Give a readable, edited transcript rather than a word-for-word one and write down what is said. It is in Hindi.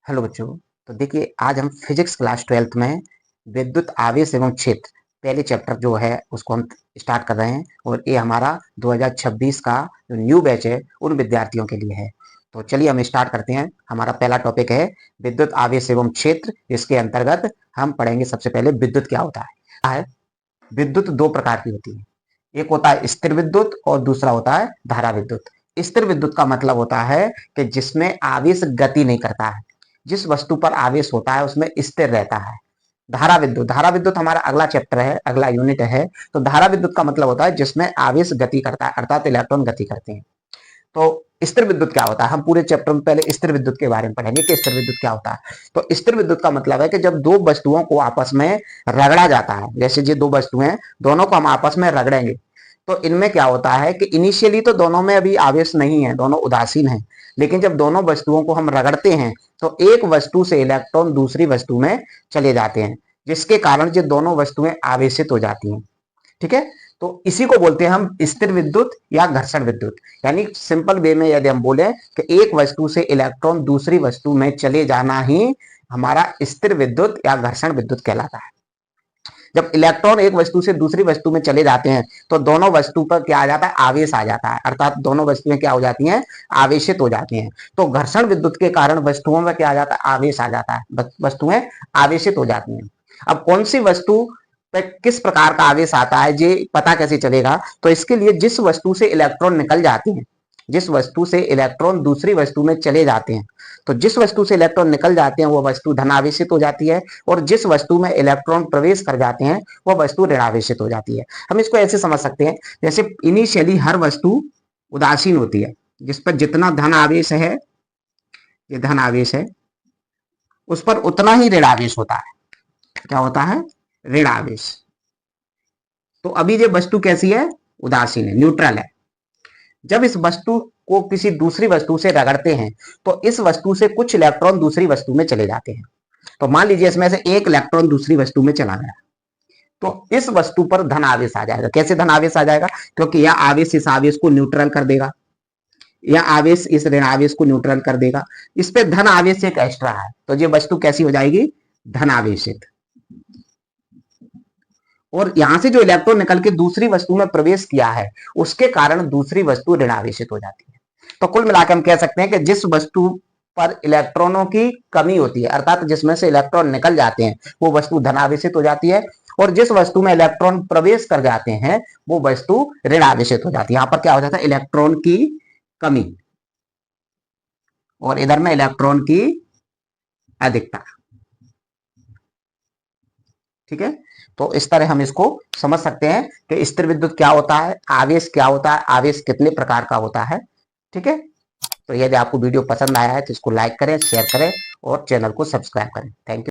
हेलो बच्चों। तो देखिए, आज हम फिजिक्स क्लास 12th में विद्युत आवेश एवं क्षेत्र पहले चैप्टर जो है उसको हम स्टार्ट कर रहे हैं। और ये हमारा 2026 का जो न्यू बैच है उन विद्यार्थियों के लिए है। तो चलिए हम स्टार्ट करते हैं। हमारा पहला टॉपिक है विद्युत आवेश एवं क्षेत्र। इसके अंतर्गत हम पढ़ेंगे सबसे पहले विद्युत क्या होता है। विद्युत दो प्रकार की होती है, एक होता है स्थिर विद्युत और दूसरा होता है धारा विद्युत। स्थिर विद्युत का मतलब होता है कि जिसमें आवेश गति नहीं करता है, जिस वस्तु पर आवेश होता है उसमें स्थिर रहता है। धारा विद्युत हमारा अगला चैप्टर है, अगला यूनिट है। तो धारा विद्युत का मतलब होता है जिसमें आवेश गति करता है, अर्थात इलेक्ट्रॉन गति करते हैं। तो स्थिर विद्युत क्या होता है, हम पूरे चैप्टर में पहले स्थिर विद्युत के बारे में पढ़ेंगे कि स्थिर विद्युत क्या होता है। तो स्थिर विद्युत का मतलब है कि जब दो वस्तुओं को आपस में रगड़ा जाता है, जैसे ये दो वस्तुएं दोनों को हम आपस में रगड़ेंगे, तो इनमें क्या होता है कि इनिशियली तो दोनों में अभी आवेश नहीं है, दोनों उदासीन है। लेकिन जब दोनों वस्तुओं को हम रगड़ते हैं तो एक वस्तु से इलेक्ट्रॉन दूसरी वस्तु में चले जाते हैं, जिसके कारण ये दोनों वस्तुएं आवेशित हो जाती हैं। ठीक है। तो इसी को बोलते हैं हम स्थिर विद्युत या घर्षण विद्युत। यानी सिंपल वे में यदि हम बोले कि एक वस्तु से इलेक्ट्रॉन दूसरी वस्तु में चले जाना ही हमारा स्थिर विद्युत या घर्षण विद्युत कहलाता है। जब इलेक्ट्रॉन एक वस्तु से दूसरी वस्तु में चले जाते हैं तो दोनों वस्तु पर क्या आ जाता है, आवेश आ जाता है, अर्थात दोनों वस्तुएं क्या हो जाती हैं, आवेशित हो जाती हैं। तो घर्षण विद्युत के कारण वस्तुओं में क्या आ जाता है, आवेश आ जाता है, वस्तुएं आवेशित हो जाती हैं। अब कौन सी वस्तु पे किस प्रकार का आवेश आता है ये पता कैसे चलेगा, तो इसके लिए जिस वस्तु से इलेक्ट्रॉन निकल जाते हैं, जिस वस्तु से इलेक्ट्रॉन दूसरी वस्तु में चले जाते हैं, तो जिस वस्तु से इलेक्ट्रॉन निकल जाते हैं वो वस्तु धनावेशित हो जाती है, और जिस वस्तु में इलेक्ट्रॉन प्रवेश कर जाते हैं वो वस्तु ऋणावेशित हो जाती है। हम इसको ऐसे समझ सकते हैं, जैसे इनिशियली हर वस्तु उदासीन होती है, जिस पर जितना धन आवेश है, ये धन आवेश है, उस पर उतना ही ऋण आवेश होता है। क्या होता है, ऋण आवेश। तो अभी ये वस्तु कैसी है, उदासीन है, न्यूट्रल है। जब इस वस्तु को किसी दूसरी वस्तु से रगड़ते हैं तो इस वस्तु से कुछ इलेक्ट्रॉन दूसरी वस्तु में चले जाते हैं। तो मान लीजिए इसमें से एक इलेक्ट्रॉन दूसरी वस्तु में चला गया, तो इस वस्तु पर धन आवेश आ जाएगा। कैसे धन आवेश आ जाएगा, क्योंकि यह आवेश इस आवेश को न्यूट्रल कर देगा, यह आवेश इस ऋण आवेश को न्यूट्रल कर देगा। इस पे धन आवेश एक एक्स्ट्रा है, तो ये वस्तु कैसी हो जाएगी, धन आवेशित। और यहां से जो इलेक्ट्रॉन निकल के दूसरी वस्तु में प्रवेश किया है उसके कारण दूसरी वस्तु ऋणावेशित हो जाती है। तो कुल मिलाकर हम कह सकते हैं कि जिस वस्तु पर इलेक्ट्रॉनों की कमी होती है, अर्थात जिसमें से इलेक्ट्रॉन निकल जाते हैं, वो वस्तु धनावेशित हो जाती है, और जिस वस्तु में इलेक्ट्रॉन प्रवेश कर जाते हैं वो वस्तु ऋणावेशित हो जाती है। यहां पर क्या हो जाता है, इलेक्ट्रॉन की कमी और इधर में इलेक्ट्रॉन की अधिकता। ठीक है। तो इस तरह हम इसको समझ सकते हैं कि स्थिर विद्युत क्या होता है, आवेश क्या होता है, आवेश कितने प्रकार का होता है। ठीक है। तो यदि आपको वीडियो पसंद आया है तो इसको लाइक करें, शेयर करें और चैनल को सब्सक्राइब करें। Thank you.